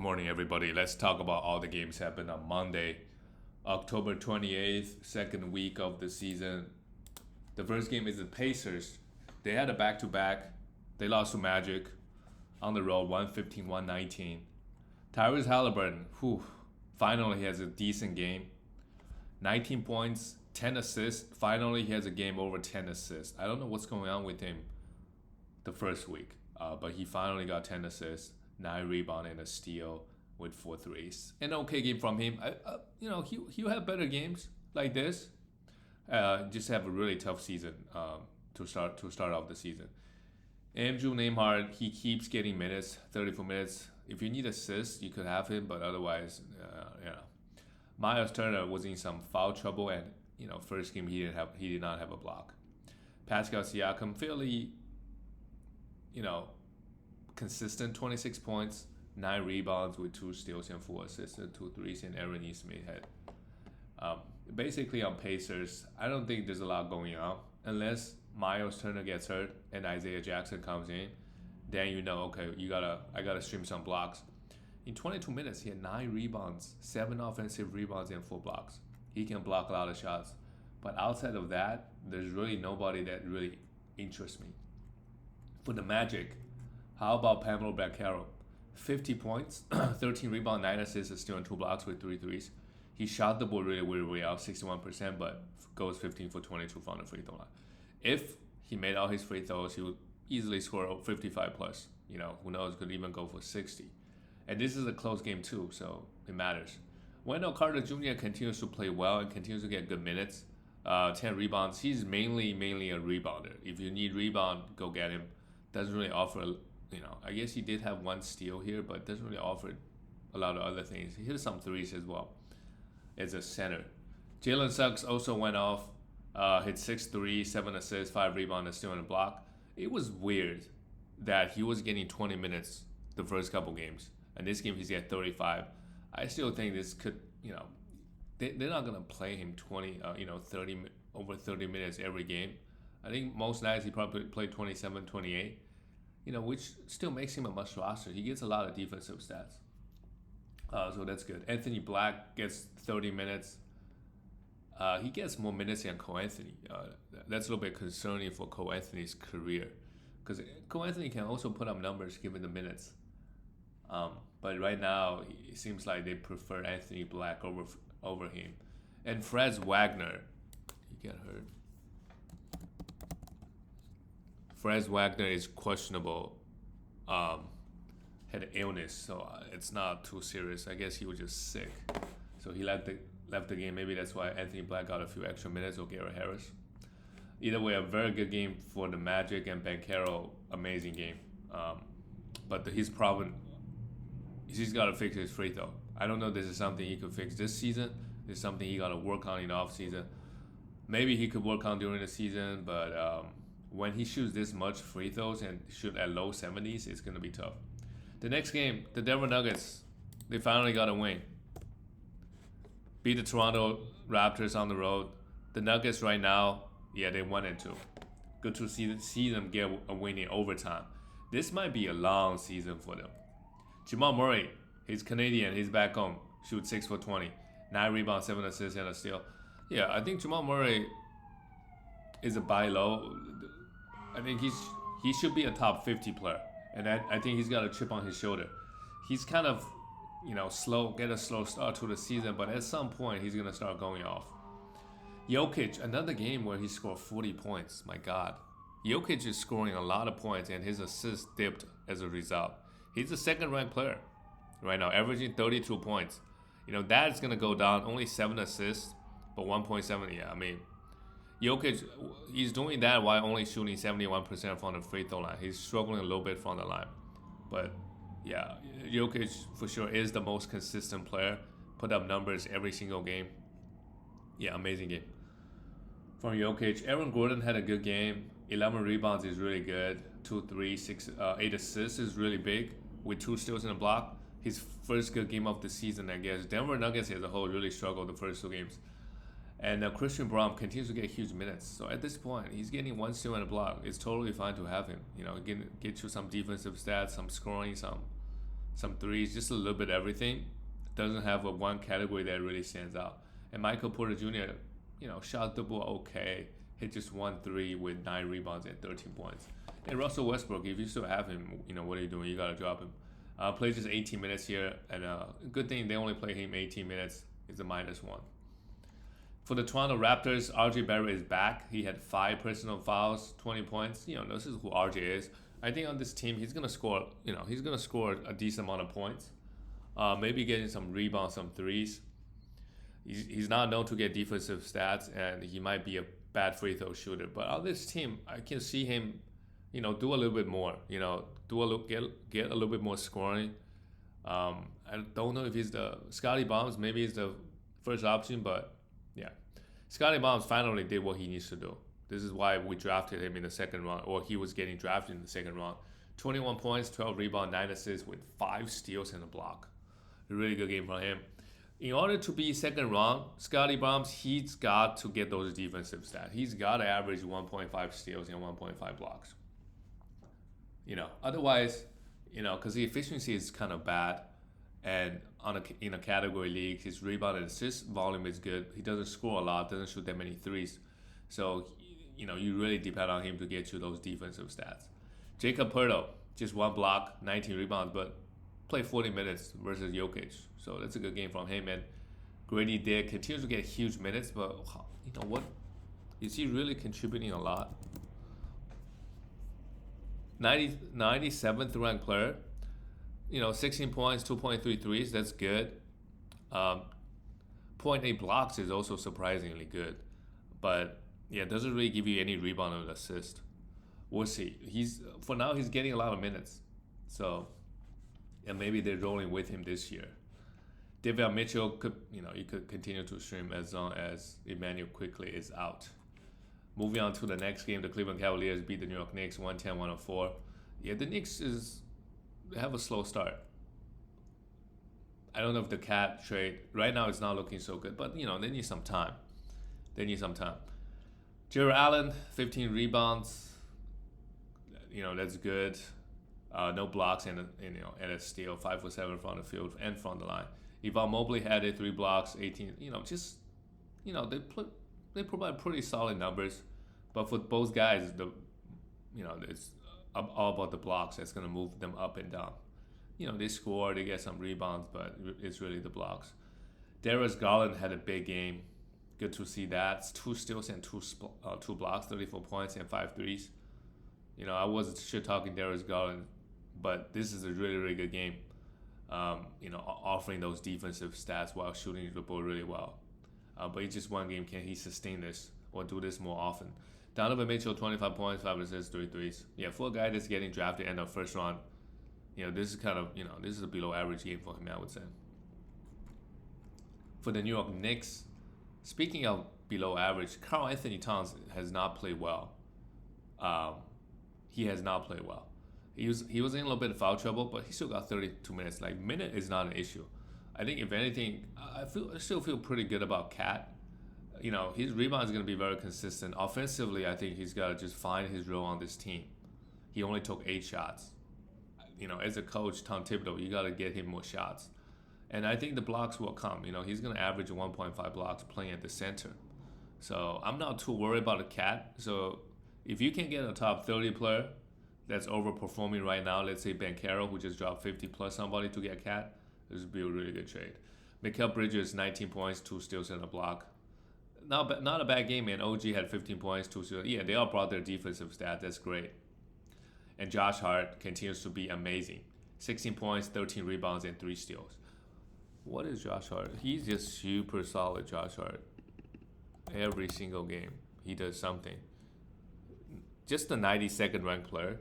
morning, everybody. Let's talk about all the games happened on Monday, October 28th, second week of the season. The first game is the Pacers. They had a back-to-back. They lost to Magic on the road, 115-119. Tyrese Halliburton, finally has a decent game. 19 points, 10 assists. Finally, he has a game over 10 assists. I don't know what's going on with him the first week, but he finally got 10 assists, 9 rebounds, and a steal with 4 threes. An okay game from him. He'll have better games like this. Just have a really tough season to start off the season. Andrew Nembhard, he keeps getting minutes, 34 minutes. If you need assists, you could have him, but otherwise, Myles Turner was in some foul trouble, and first game he did not have a block. Pascal Siakam, fairly, consistent, 26 points, 9 rebounds with 2 steals and 4 assists, and 2 threes, and Aaron Nesmith had. Basically on Pacers, I don't think there's a lot going on unless Myles Turner gets hurt and Isaiah Jackson comes in. Then okay, I gotta stream some blocks. In 22 minutes, he had 9 rebounds, 7 offensive rebounds, and 4 blocks. He can block a lot of shots. But outside of that, there's really nobody that really interests me. For the Magic, how about Pamela Baccaro? 50 points, 13 rebounds, 9 assists, a steal, and 2 blocks with 3 threes. He shot the ball really well, 61%, but goes 15 for 22 from the free throw line. If he made all his free throws, he would easily score 55 plus. Who knows, could even go for 60. And this is a close game too, so it matters. Wendell Carter Jr. continues to play well and continues to get good minutes. 10 rebounds. He's mainly a rebounder. If you need rebound, go get him. Doesn't really offer, I guess he did have 1 steal here, but doesn't really offer a lot of other things. He hit some threes as well as a center. Jalen Suggs also went off, hit 6 threes, 7 assists, 5 rebounds, and steal and a block. It was weird that he was getting 20 minutes the first couple games. And this game he's at 35. I still think this could, they're not gonna play him 30 minutes every game. I think most nights he probably played 27, 28, which still makes him a must roster. He gets a lot of defensive stats. So that's good. Anthony Black gets 30 minutes. He gets more minutes than Cole Anthony. That's a little bit concerning for Cole Anthony's career, because Cole Anthony can also put up numbers given the minutes. But right now, it seems like they prefer Anthony Black over him. And Fred Wagner, he got hurt. Fred Wagner is questionable. Had an illness, so it's not too serious. I guess he was just sick, so he left the game. Maybe that's why Anthony Black got a few extra minutes, or Garrett Harris. Either way, a very good game for the Magic, and Bancaro, amazing game. But his problem, he's got to fix his free throw. I don't know if this is something he could fix this season. It's something he got to work on in the offseason. Maybe he could work on during the season, but when he shoots this much free throws and shoot at low 70s, it's going to be tough. The next game, the Denver Nuggets, they finally got a win. Beat the Toronto Raptors on the road. The Nuggets right now, they're 1-2. Good to see them get a win in overtime. This might be a long season for them. Jamal Murray, he's Canadian, he's back home. Shoots 6 for 20. 9 rebounds, 7 assists, and a steal. Yeah, I think Jamal Murray is a buy low. I think he should be a top 50 player. And I think he's got a chip on his shoulder. He's kind of, get a slow start to the season, but at some point he's going to start going off. Jokic, another game where he scored 40 points. My God. Jokic is scoring a lot of points, and his assists dipped as a result. He's a second-ranked player right now, averaging 32 points. That's going to go down. Only 7 assists, but 1.7. Jokic, he's doing that while only shooting 71% from the free throw line. He's struggling a little bit from the line. But, Jokic for sure is the most consistent player. Put up numbers every single game. Amazing game from Jokic. Aaron Gordon had a good game. 11 rebounds is really good. 2 3 6 8 assists is really big with 2 steals and a block. His first good game of the season, I guess. Denver Nuggets as a whole really struggled the first 2 games. And Christian Braun continues to get huge minutes. So at this point, he's getting 1 steal and a block. It's totally fine to have him. Get you some defensive stats, some scoring, some some threes, just a little bit of everything. Doesn't have a one category that really stands out. And Michael Porter Jr., shot the ball okay, hit just 1 3 with 9 rebounds and 13 points. And Russell Westbrook, if you still have him, what are you doing? You gotta drop him. Plays just 18 minutes here, and good thing they only play him 18 minutes. It's a -1. For the Toronto Raptors, RJ Barrett is back. He had 5 personal fouls, 20 points. This is who RJ is. I think on this team, he's gonna score. He's gonna score a decent amount of points. Maybe getting some rebounds, some threes. He's not known to get defensive stats, and he might be a bad free throw shooter. But on this team, I can see him, do a little bit more. Get a little bit more scoring. I don't know if he's the Scotty Barnes. Maybe he's the first option, but yeah, Scotty Barnes finally did what he needs to do. This is why we drafted him in the second round, or he was getting drafted in the second round. 21 points, 12 rebounds, 9 assists with 5 steals and a block. A really good game from him. In order to be second round, Scotty Barnes, he's got to get those defensive stats. He's got to average 1.5 steals and 1.5 blocks. Otherwise, because the efficiency is kind of bad, and in a category league, his rebound and assist volume is good. He doesn't score a lot, doesn't shoot that many threes. So, you really depend on him to get you those defensive stats. Jacob Poeltl, just 1 block, 19 rebounds, but played 40 minutes versus Jokic. So that's a good game from him. And Grady Dick continues to get huge minutes, but what? Is he really contributing a lot? 97th ranked player. 16 points, 2.3 threes. That's good. 0.8 blocks is also surprisingly good. But yeah, it doesn't really give you any rebound or assist. We'll see. For now he's getting a lot of minutes. So, and maybe they're rolling with him this year. Davion Mitchell could, you could continue to stream as long as Emmanuel Quickley is out. Moving on to the next game, the Cleveland Cavaliers beat the New York Knicks 110-104. Yeah, the Knicks have a slow start. I don't know if the Cat trade right now it's not looking so good, but they need some time. Jared Allen, 15 rebounds. That's good. No blocks and a steal, 5 for 7 from the field and from the line. Yvonne Mobley had 3 blocks, 18. They provide pretty solid numbers, but for both guys, it's all about the blocks that's gonna move them up and down. They score, they get some rebounds, but it's really the blocks. Darius Garland had a big game. Good to see that. It's 2 steals and 2 blocks, 34 points and 5 threes. I wasn't shit talking Darius Garland, but this is a really, really good game. Offering those defensive stats while shooting the ball really well. But it's just one game. Can he sustain this or do this more often? Donovan Mitchell, 25 points, 5 assists, 3 threes. Yeah, for a guy that's getting drafted in the first round, this is kind of, this is a below average game for him, I would say. For the New York Knicks, speaking of below average, Karl Anthony Towns has not played well. He has not played well. He was in a little bit of foul trouble, but he still got 32 minutes. Like, minute is not an issue. I think if anything, I still feel pretty good about Cat. His rebound is going to be very consistent. Offensively, I think he's got to just find his role on this team. He only took 8 shots. As a coach, Tom Thibodeau, you got to get him more shots. And I think the blocks will come. He's going to average 1.5 blocks playing at the center. So I'm not too worried about the Cat. So if you can get a top 30 player that's overperforming right now, let's say Ben Carroll, who just dropped 50 plus somebody to get Cat, this would be a really good trade. Mikal Bridges, 19 points, 2 steals and a block. Not a bad game, man. OG had 15 points, 2 steals. Yeah, they all brought their defensive stats. That's great. And Josh Hart continues to be amazing. 16 points, 13 rebounds, and 3 steals. What is Josh Hart? He's just super solid, Josh Hart. Every single game, he does something. Just a 92nd ranked player.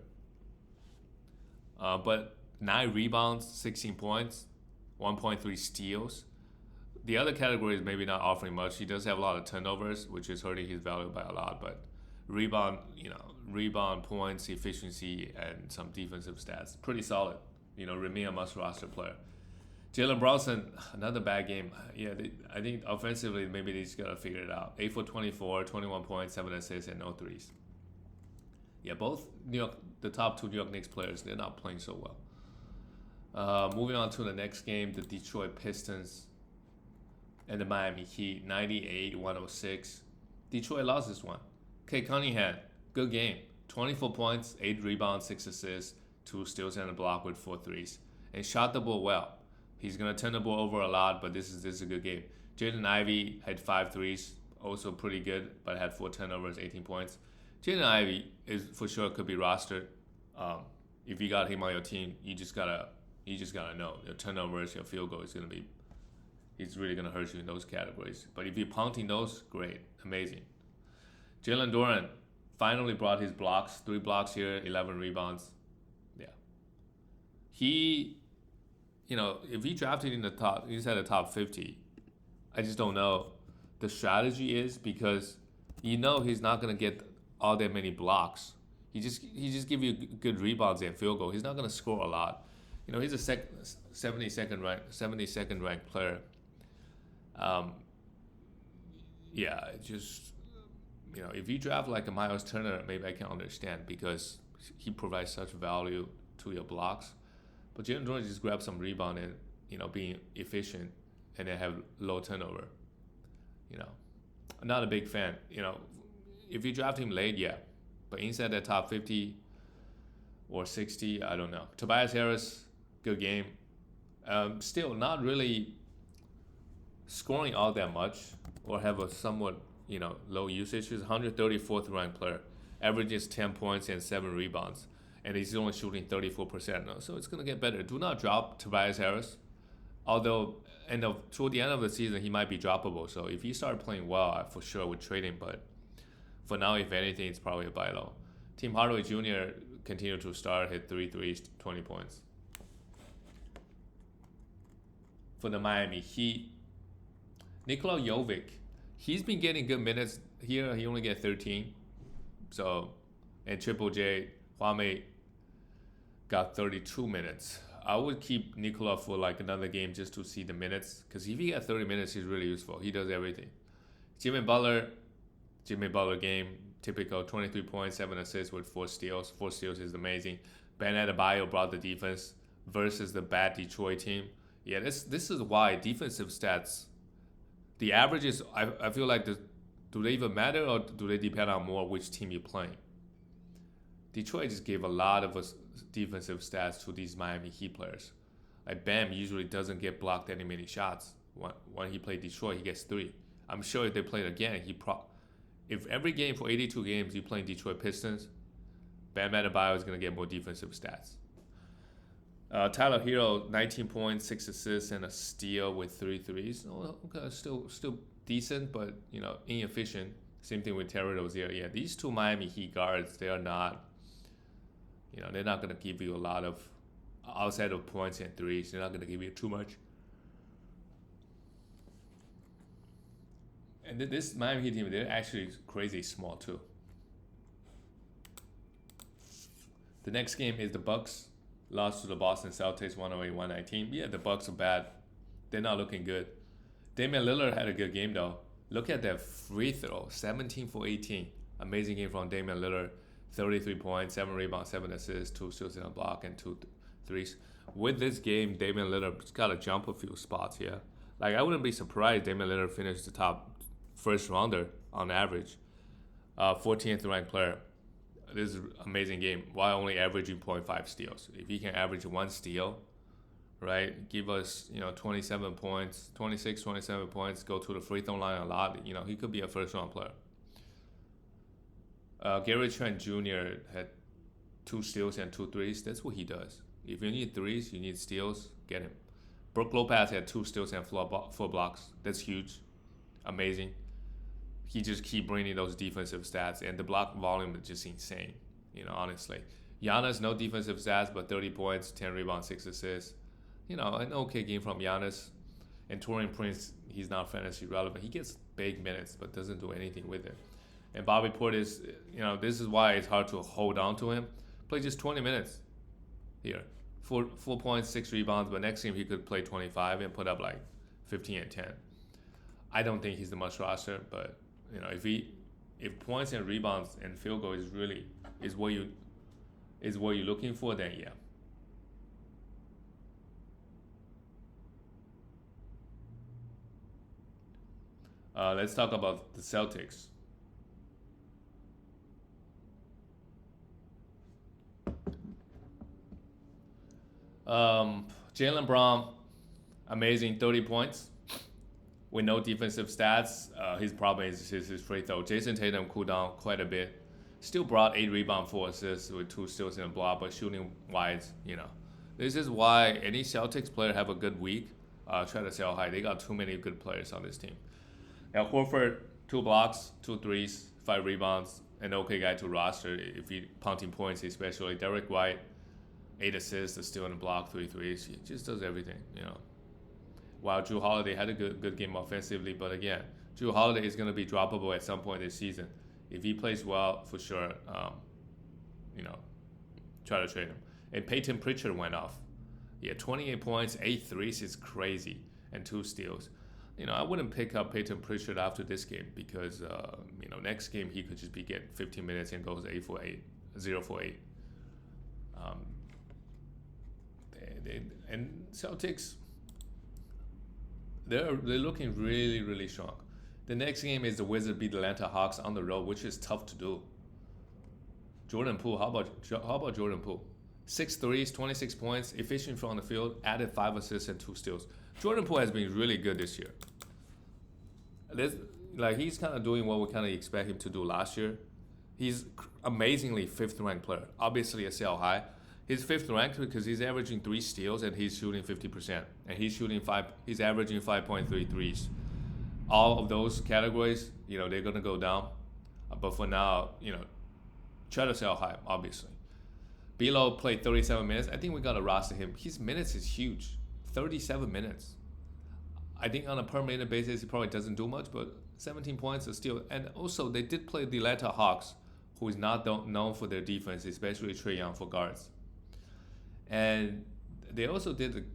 But 9 rebounds, 16 points, 1.3 steals. The other category is maybe not offering much. He does have a lot of turnovers, which is hurting his value by a lot. But rebound points, efficiency, and some defensive stats, pretty solid. Remain a must roster player. Jalen Brunson, another bad game. Yeah, I think offensively maybe they just gotta figure it out. 8 for 24, 21 points, 7 assists, and no threes. Yeah, both the top 2 New York Knicks players, they're not playing so well. Moving on to the next game, the Detroit Pistons and the Miami Heat, 98-106. Detroit lost this one. Kate Cunningham, good game. 24 points, 8 rebounds, 6 assists, 2 steals and a block with 4 threes. And shot the ball well. He's going to turn the ball over a lot, but this is a good game. Jaden Ivey had 5 threes, also pretty good, but had 4 turnovers, 18 points. Jaden Ivey is for sure could be rostered. If you got him on your team, you just gotta know your turnovers, your field goal is gonna be. He's really gonna hurt you in those categories. But if you're punting those, great, amazing. Jalen Duren finally brought his blocks, 3 blocks here, 11 rebounds. Yeah, he, if he drafted in the top, he's at the top 50. I just don't know. The strategy is because he's not gonna get all that many blocks. He just give you good rebounds and field goal. He's not gonna score a lot. He's a 72nd ranked player. Yeah, just if you draft like a Miles Turner, maybe I can understand because he provides such value to your blocks. But Jalen Duren just grab some rebound and being efficient and then have low turnover. I'm not a big fan. If you draft him late, yeah. But inside the top 50 or 60, I don't know. Tobias Harris, good game. Still not really scoring all that much or have a somewhat, low usage. He's 134th ranked player. Averages 10 points and 7 rebounds. And he's only shooting 34% now. So it's going to get better. Do not drop Tobias Harris. Although toward the end of the season, he might be droppable. So if he start playing well, I for sure would trade him. But for now, if anything, it's probably a buy low. Tim Hardaway Jr. continued to start, hit 3 threes, 20 points. For the Miami Heat, Nikola Jovic, he's been getting good minutes here. He only get 13. So, and Triple J, Kwame got 32 minutes. I would keep Nikola for like another game just to see the minutes. Because if he got 30 minutes, he's really useful. He does everything. Jimmy Butler game, typical 23 points, 7 assists with 4 steals. 4 steals is amazing. Ben Adebayo brought the defense versus the bad Detroit team. Yeah, this is why defensive stats, the averages, I feel like, do they even matter or do they depend on more which team you're playing? Detroit just gave a lot of defensive stats to these Miami Heat players. Like Bam usually doesn't get blocked any many shots. When he played Detroit, he gets 3. I'm sure if they played again, if every game for 82 games you playing Detroit Pistons, Bam Adebayo is going to get more defensive stats. Tyler Hero, 19 points, 6 assists, and a steal with 3 threes. Oh, okay, still decent, but inefficient. Same thing with Terry Rozier. Yeah, these two Miami Heat guards, they are not. They're not going to give you a lot of outside of points and threes. They're not going to give you too much. And this Miami Heat team, they're actually crazy small too. The next game is the Bucks. Lost to the Boston Celtics 108-119. Yeah, the Bucks are bad. They're not looking good. Damian Lillard had a good game though. Look at that free throw, 17 for 18. Amazing game from Damian Lillard. 33 points, 7 rebounds, 7 assists, 2 steals and a block, and 2 threes. With this game, Damian Lillard's got to jump a few spots here. Like, I wouldn't be surprised Damian Lillard finished the top first rounder on average. 14th ranked player. This is an amazing game while only averaging 0.5 steals. If he can average 1 steal, right, give us 27 points, 26, 27 points, go to the free throw line a lot, he could be a first round player. Gary Trent Jr. had 2 steals and 2 threes. That's what he does. If you need threes, you need steals, get him. Brook Lopez had 2 steals and 4 blocks. That's huge. Amazing. He just keep bringing those defensive stats, and the block volume is just insane, honestly. Giannis, no defensive stats, but 30 points, 10 rebounds, 6 assists. An okay game from Giannis. And Taurean Prince, he's not fantasy relevant. He gets big minutes, but doesn't do anything with it. And Bobby Portis, this is why it's hard to hold on to him. Play just 20 minutes here. 4 points, 6 rebounds, but next game he could play 25 and put up like 15 and 10. I don't think he's the must roster, but if points and rebounds and field goal is what you're looking for, then yeah. Let's talk about the Celtics. Jalen Brown, amazing 30 points with no defensive stats. His problem is his free throw. Jason Tatum cooled down quite a bit. Still brought 8 rebounds, 4 assists with 2 steals and a block, but shooting wise, This is why any Celtics player have a good week. Try to sell high. They got too many good players on this team. Now Horford, 2 blocks, 2 threes, 5 rebounds, an okay guy to roster if he punting points, especially. Derek White, 8 assists, a steal and a block, 3 threes. He just does everything, While Jrue Holiday had a good game offensively, but again, Jrue Holiday is going to be droppable at some point this season. If he plays well, for sure, try to trade him. And Peyton Pritchard went off. Yeah, 28 points, 8 threes is crazy, and 2 steals. I wouldn't pick up Peyton Pritchard after this game because, next game he could just be getting 15 minutes and goes 8 for 8, 0 for 8. And Celtics, they're looking really, really strong. The next game is the Wizards beat the Atlanta Hawks on the road, which is tough to do. Jordan Poole, how about Jordan Poole? 6 threes, 26 points, efficient from the field, added 5 assists and 2 steals. Jordan Poole has been really good this year. He's kind of doing what we kind of expect him to do last year. He's amazingly 5th ranked player. Obviously a sell high. He's 5th ranked because he's averaging 3 steals and he's shooting 50%. And he's averaging 5.3 threes. All of those categories, they're gonna go down. But for now, try to sell high, obviously. Bilo played 37 minutes. I think we gotta roster him. His minutes is huge. 37 minutes. I think on a per minute basis, he probably doesn't do much, but 17 points is still. And also, they did play the Atlanta Hawks, who is not known for their defense, especially Trae Young for guards. And they also did,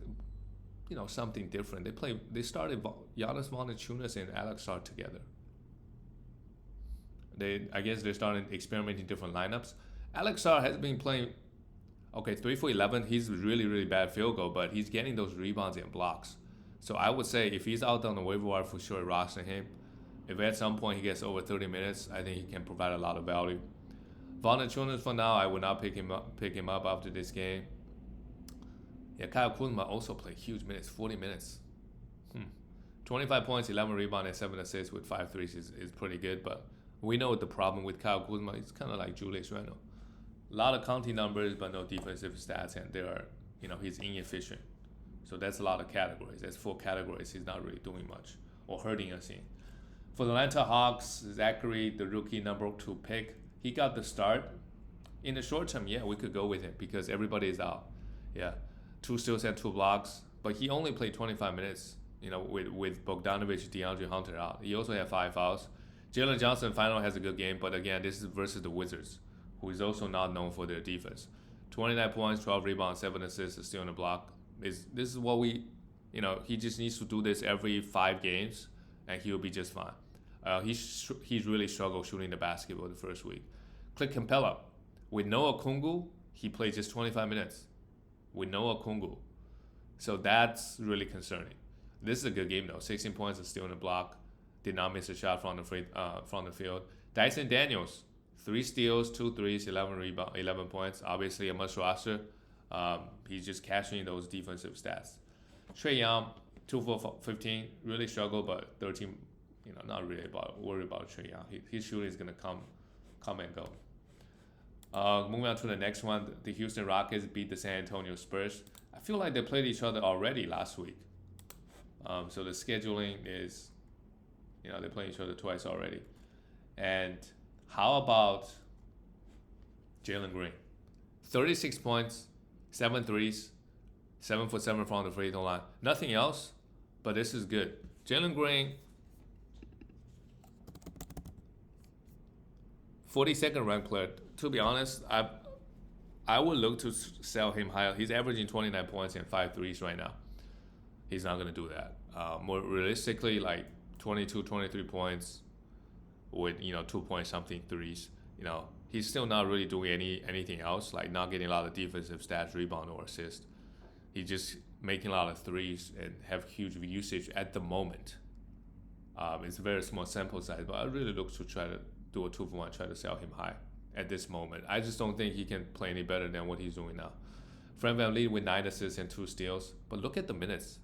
something different. They started Giannis Valanciunas and Alex Sarr together. I guess they're starting experimenting different lineups. Alex Sarr has been playing, 3 for 11. He's really, really bad field goal, but he's getting those rebounds and blocks. So I would say if he's out on the waiver wire, for sure, roster him. If at some point he gets over 30 minutes, I think he can provide a lot of value. Valanciunas for now, I would not pick him up after this game. Yeah, Kyle Kuzma also played huge minutes, 40 minutes. 25 points, 11 rebounds, and 7 assists with 5 threes is pretty good, but we know the problem with Kyle Kuzma. It's kind of like Julius Randle. A lot of counting numbers, but no defensive stats, and he's inefficient. So that's a lot of categories. That's 4 categories. He's not really doing much or hurting us in. For the Atlanta Hawks, Zachary, the rookie number 2 pick, he got the start. In the short term, yeah, we could go with him because everybody is out. Yeah, 2 steals and 2 blocks, but he only played 25 minutes. With Bogdanovich, DeAndre Hunter out. He also had 5 fouls. Jalen Johnson finally has a good game, but again, this is versus the Wizards, who is also not known for their defense. 29 points, 12 rebounds, 7 assists, a steal and a block. This is what he just needs to do this every 5 games, and he'll be just fine. He's really struggled shooting the basketball the first week. Clint Capella. With Noah Kungu, he played just 25 minutes. With Noah Kungu. So that's really concerning. This is a good game though. 16 points, a steal and a block. Did not miss a shot from the field. Dyson Daniels, 3 steals, 2 threes, 11 points. Obviously a must roster. He's just cashing those defensive stats. Trae Young, 2 for 15, really struggled, but 13. Not really worried about Trae Young. His shooting is gonna come and go. Moving on to the next one, the Houston Rockets beat the San Antonio Spurs. I feel like they played each other already last week. So the scheduling is, they play each other twice already. And how about Jalen Green? 36 points, 7 threes, 7 for 7 from the free throw line. Nothing else, but this is good. Jalen Green, 42nd ranked player. To be honest, I would look to sell him higher. He's averaging 29 points and 5 threes right now. He's not going to do that. More realistically, like 22, 23 points with 2 point something threes. He's still not really doing anything else, like not getting a lot of defensive stats, rebound or assist. He's just making a lot of threes and have huge usage at the moment. It's a very small sample size, but I really look to try to do a 2-for-1, try to sell him high at this moment. I just don't think he can play any better than what he's doing now. Fred VanVleet with 9 assists and 2 steals, but look at the minutes.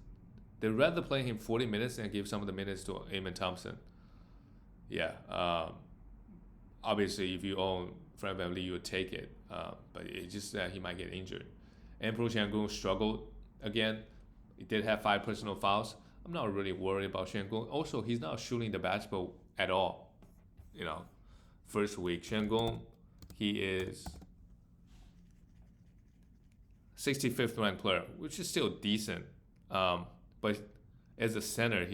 They'd rather play him 40 minutes and give some of the minutes to Amen Thompson. Yeah, obviously if you own Fred VanVleet, you would take it, but it's just that he might get injured. And Pro Shangun struggled again. He did have 5 personal fouls. I'm not really worried about Shangun. Also, he's not shooting the basketball at all. First week, Shangun, he is 65th ranked player, which is still decent. But as a center,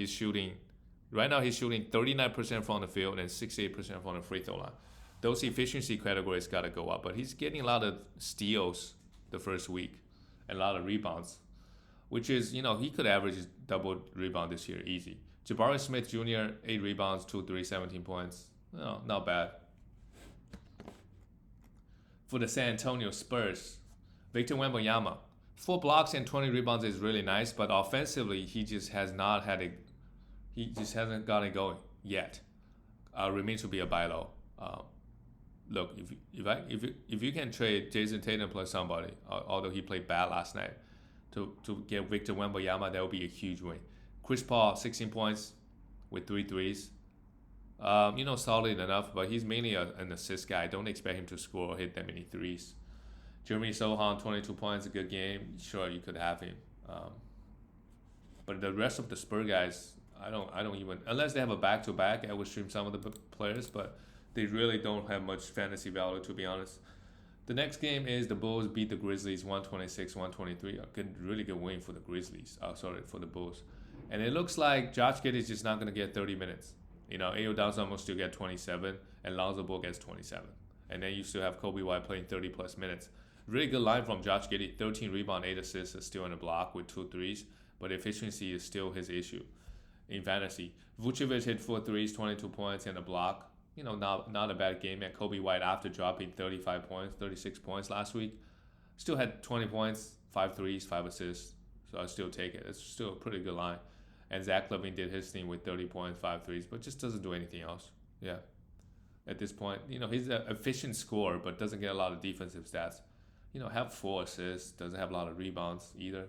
right now he's shooting 39% from the field and 68% from the free throw line. Those efficiency categories got to go up, but he's getting a lot of steals the first week and a lot of rebounds, which is, he could average double rebound this year easy. Jabari Smith Jr., 8 rebounds, 2 3, 17 points. Not bad. For the San Antonio Spurs, Victor Wembanyama, 4 blocks and 20 rebounds is really nice, but offensively he just hasn't got it going yet. Remains to be a buy low. Look, if you can trade Jason Tatum plus somebody, although he played bad last night, to get Victor Wembanyama, that would be a huge win. Chris Paul, 16 points with 3 threes. Solid enough, but he's mainly an assist guy. Don't expect him to score or hit that many threes. Jeremy Sohan, 22 points, a good game. Sure, you could have him. But the rest of the Spurs guys, I don't even, unless they have a back-to-back, I would stream some of the players, but they really don't have much fantasy value, to be honest. The next game is the Bulls beat the Grizzlies 126-123. Really good win for the Grizzlies. For the Bulls. And it looks like Josh Giddey is just not going to get 30 minutes. Ayo Downson will still get 27, and Lonzo Ball gets 27. And then you still have Kobe White playing 30-plus minutes. Really good line from Josh Giddey. 13 rebound, 8 assists, is still in the block with 2 threes. But efficiency is still his issue in fantasy. Vucevic hit 4 threes, 22 points, and a block. Not a bad game. And Kobe White, after dropping 35 points, 36 points last week, still had 20 points, 5 threes, 5 assists. So I still take it. It's still a pretty good line. And Zach LaVine did his thing with 30 points, 5 threes, but just doesn't do anything else. Yeah. At this point, he's an efficient scorer, but doesn't get a lot of defensive stats. Have 4 assists, doesn't have a lot of rebounds either.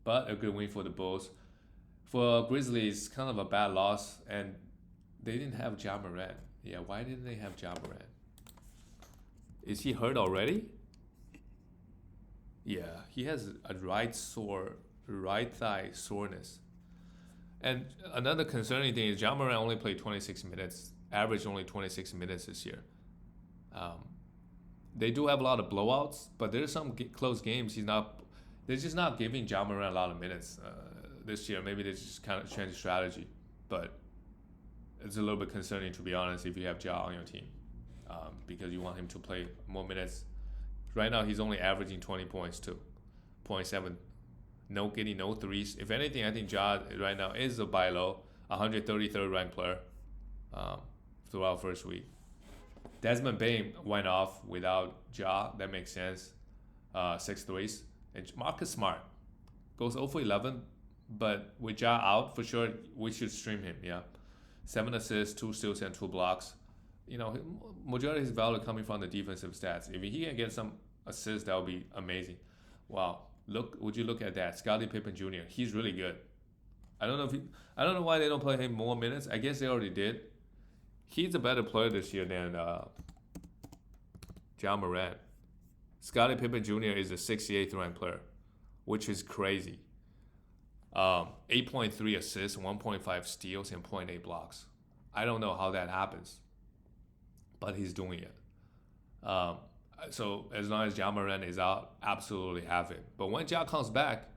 But a good win for the Bulls. For Grizzlies, kind of a bad loss, and they didn't have Ja Morant. Yeah, why didn't they have Ja Morant? Is he hurt already? Yeah, he has a right thigh soreness. And another concerning thing is Ja Morant only played 26 minutes, averaged only 26 minutes this year. They do have a lot of blowouts, but there's some close games. They're just not giving Ja Morant a lot of minutes this year. Maybe they just kind of change strategy, but it's a little bit concerning, to be honest, if you have Ja on your team, because you want him to play more minutes. Right now, he's only averaging 20 points too, 0.7. Getting no threes. If anything, I think Ja right now is a buy low, 133rd ranked player throughout first week. Desmond Bain went off without Ja. That makes sense. 6 threes. And Marcus Smart goes 0 for 11, but with Ja out, for sure, we should stream him. Yeah, 7 assists, 2 steals, and 2 blocks. Majority of his value coming from the defensive stats. If he can get some assists, that would be amazing. Wow. Would you look at that? Scottie Pippen Jr. He's really good. I don't know why they don't play him more minutes. I guess they already did. He's a better player this year than Ja Morant. Scottie Pippen Jr. is a 68th ranked player, which is crazy. 8.3 assists, 1.5 steals, and 0.8 blocks. I don't know how that happens, but he's doing it. So as long as Ja Morant is out, absolutely have it. But when Ja comes back,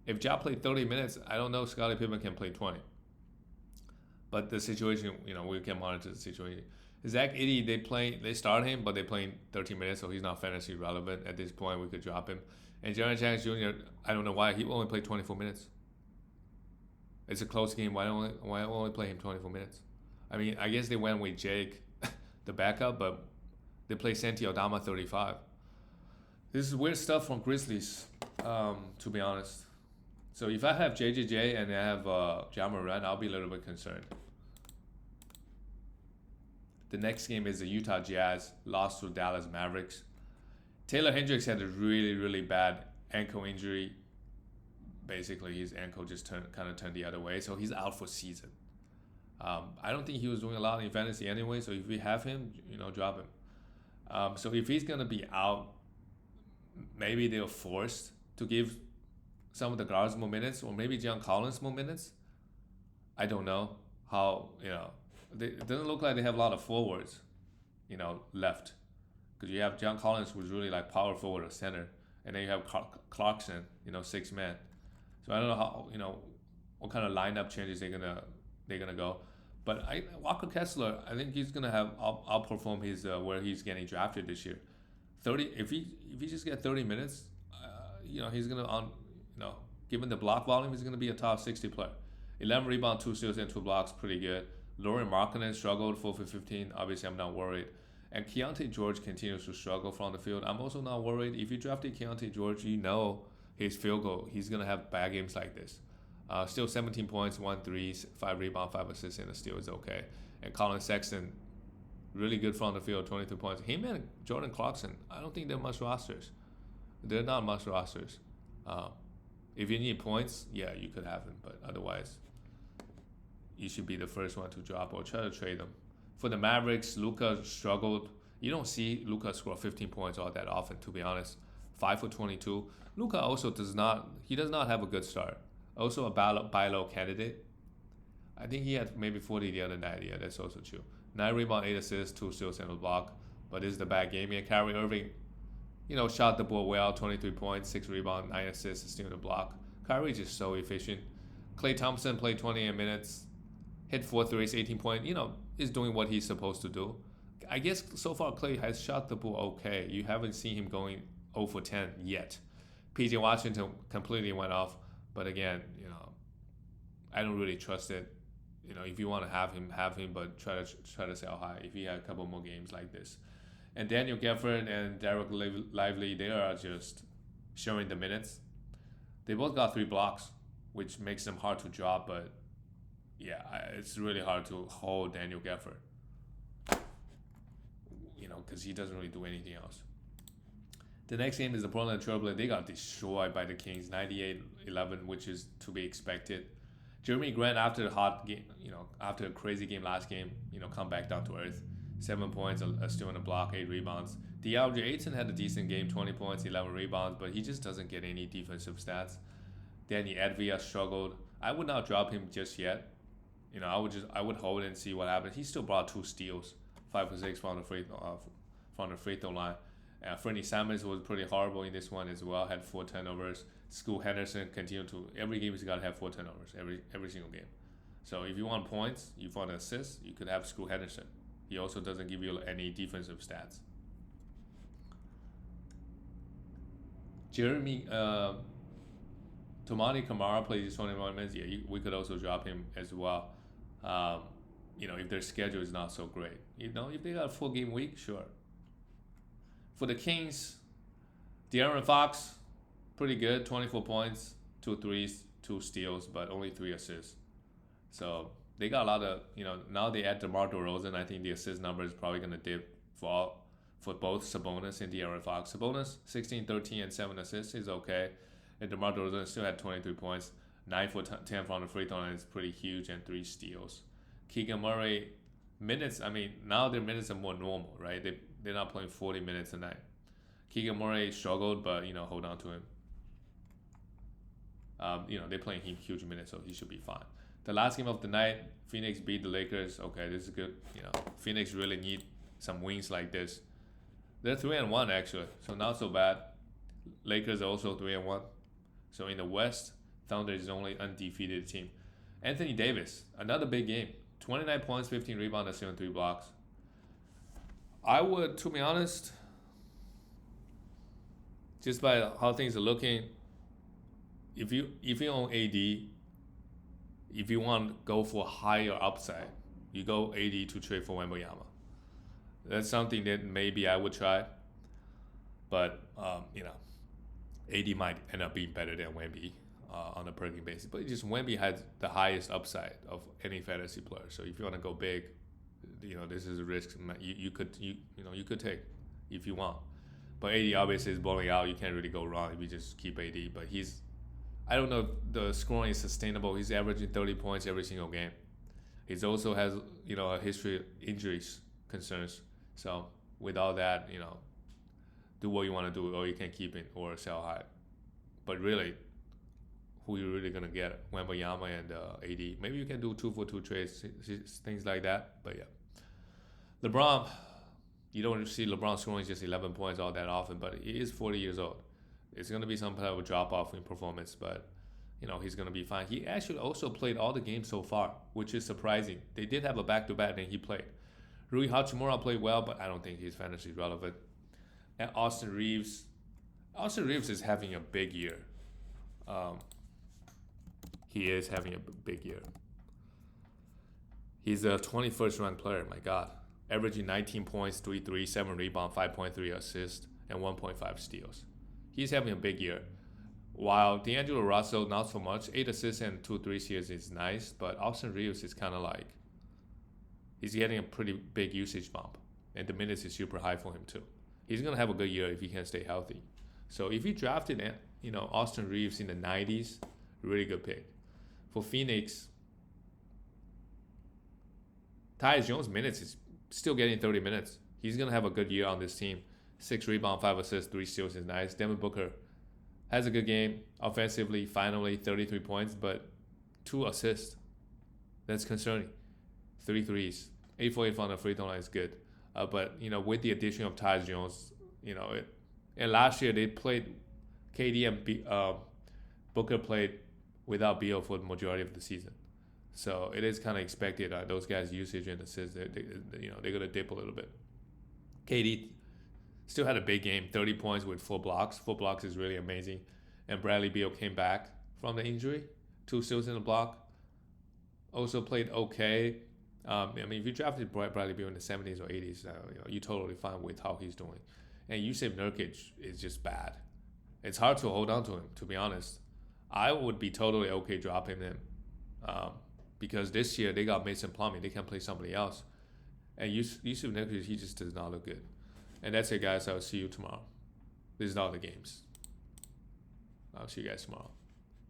if Ja played 30 minutes, I don't know if Scottie Pippen can play 20. But the situation, we can monitor the situation. Zach Edey, they start him, but they playing 13 minutes, so he's not fantasy relevant at this point. We could drop him. And Jaren Jackson Jr., I don't know why he only played 24 minutes. It's a close game. Why only play him 24 minutes? I mean, I guess they went with Jake, the backup, but they play Santi Aldama 35. This is weird stuff from Grizzlies, to be honest. So if I have JJJ and I have Ja Morant, I'll be a little bit concerned. The next game is the Utah Jazz lost to Dallas Mavericks. Taylor Hendricks had a really, really bad ankle injury. Basically, his ankle just kind of turned the other way, so he's out for season. I don't think he was doing a lot in fantasy anyway, so if we have him, drop him. So if he's gonna be out, maybe they're forced to give some of the guards more minutes, or maybe John Collins more minutes. I don't know how. It doesn't look like they have a lot of forwards, left, because you have John Collins, who's really like power forward or center, and then you have Clarkson, 6 man. So I don't know how, what kind of lineup changes they're gonna go. But Walker Kessler, I think he's gonna have outperform his where he's getting drafted this year. 30, if he just get 30 minutes, he's gonna given the block volume, he's gonna be a top 60 player. 11 rebounds, 2 steals, and 2 blocks, pretty good. Lauri Markkanen struggled 4 for 15. Obviously, I'm not worried. And Keontae George continues to struggle from the field. I'm also not worried. If you drafted Keontae George, his field goal. He's gonna have bad games like this. Still 17 points, 1 3, 5 rebounds, 5 assists, and a steal is okay. And Colin Sexton, really good from the field, 22 points. Him and Jordan Clarkson, I don't think they're much rosters. They're not much rosters. If you need points, yeah, you could have them, but otherwise, you should be the first one to drop or try to trade them. For the Mavericks, Luka struggled. You don't see Luka score 15 points all that often, to be honest. 5 for 22. Luka also does not have a good start. Also a buy low candidate. I think he had maybe 40 the other night. Yeah, that's also true. 9 rebounds, 8 assists, 2 steals, and a block. But this is the bad game here. Kyrie Irving, shot the ball well, 23 points, 6 rebounds, 9 assists, a steal, and a block. Kyrie is just so efficient. Klay Thompson played 28 minutes, hit 4 threes, 18 points. Is doing what he's supposed to do. I guess so far Klay has shot the ball okay. You haven't seen him going 0 for 10 yet. PJ Washington completely went off. But again, I don't really trust it. If you want to have him, but try to sell high if he had a couple more games like this. And Daniel Gafford and Derek Lively, they are just showing the minutes. They both got 3 blocks, which makes them hard to drop. But yeah, it's really hard to hold Daniel Gafford. Because he doesn't really do anything else. The next game is the Portland Trailblazers. They got destroyed by the Kings, 98-11, which is to be expected. Jeremy Grant, after a hot game, after a crazy game last game, come back down to earth. 7 points, a steal and a block, 8 rebounds. DeAndre Ayton had a decent game, 20 points, 11 rebounds, but he just doesn't get any defensive stats. Danny Advia struggled. I would not drop him just yet. I would hold and see what happens. He still brought 2 steals, 5 for 6 from the free throw line. Freddie Simons was pretty horrible in this one as well. Had 4 turnovers. Scoot Henderson continued to every game he's got to have 4 turnovers every single game. So if you want points, you want assists, you could have Scoot Henderson. He also doesn't give you any defensive stats. Tomani Kamara plays 21 minutes. Yeah, we could also drop him as well. If their schedule is not so great. If they got a 4-game week, sure. For the Kings, De'Aaron Fox, pretty good, 24 points, 2 threes, 2 steals, but only 3 assists. So they got a lot of, now they add DeMar DeRozan. I think the assist number is probably going to dip for both Sabonis and De'Aaron Fox. Sabonis, 16, 13, and 7 assists is okay. And DeMar DeRozan still had 23 points, 9 for 10 from the free throw line is pretty huge, and 3 steals. Keegan Murray, minutes, now their minutes are more normal, right? They're not playing 40 minutes a night. Keegan Murray struggled, but, hold on to him. They're playing him huge minutes, so he should be fine. The last game of the night, Phoenix beat the Lakers. Okay, this is good. Phoenix really need some wins like this. They're 3-1 actually, so not so bad. Lakers are also 3-1. So in the West, Thunder is the only undefeated team. Anthony Davis, another big game. 29 points, 15 rebounds, and 3 blocks. I would, to be honest, just by how things are looking, if you own AD, if you want to go for higher upside, you go AD to trade for Wembanyama. That's something that maybe I would try, but AD might end up being better than Wemby. on a per game basis. But just Wemby had the highest upside of any fantasy player. So if you want to go big, this is a risk you could take if you want. But AD obviously is balling out. You can't really go wrong if you just keep AD. But I don't know if the scoring is sustainable. He's averaging 30 points every single game. He also has a history of injuries concerns. So with all that, do what you want to do, or you can keep it or sell high. But really, who you really gonna get? Wembanyama and AD. Maybe you can do 2-for-2 trades, things like that. But yeah, LeBron. You don't see LeBron scoring just 11 points all that often, but he is 40 years old. It's going to be some kind of a drop-off in performance, but, he's going to be fine. He actually also played all the games so far, which is surprising. They did have a back-to-back, and he played. Rui Hachimura played well, but I don't think he's fantasy relevant. And Austin Reeves is having a big year. He is having a big year. He's a 21st ranked player, my God. Averaging 19 points, 3 threes, 7 rebounds, 5.3 assists, and 1.5 steals. He's having a big year. While D'Angelo Russell, not so much. 8 assists and 2 threes here is nice, but Austin Reeves is kind of like, he's getting a pretty big usage bump, and the minutes is super high for him too. He's going to have a good year if he can stay healthy. So if you drafted, Austin Reeves in the 90s, really good pick. For Phoenix, Tyus Jones' minutes is still getting 30 minutes. He's going to have a good year on this team. 6 rebounds, 5 assists, 3 steals is nice. Devin Booker has a good game offensively, finally 33 points, but 2 assists. That's concerning. 3 threes. 8 for 8 from the free throw line is good. But, with the addition of Tyus Jones, and last year they played, KD and Booker played without Beal for the majority of the season. So it is kind of expected those guys' usage and assists, they're going to dip a little bit. KD still had a big game, 30 points with 4 blocks. 4 blocks is really amazing. And Bradley Beal came back from the injury, 2 steals in the block. Also played okay. If you drafted Bradley Beal in the 70s or 80s, you're totally fine with how he's doing. And Yusuf Nurkic is just bad. It's hard to hold on to him, to be honest. I would be totally okay dropping him. Because this year they got Mason Plumlee. They can play somebody else. And Yusuf Nurkic, he just does not look good. And that's it, guys. I'll see you tomorrow. This is all the games. I'll see you guys tomorrow.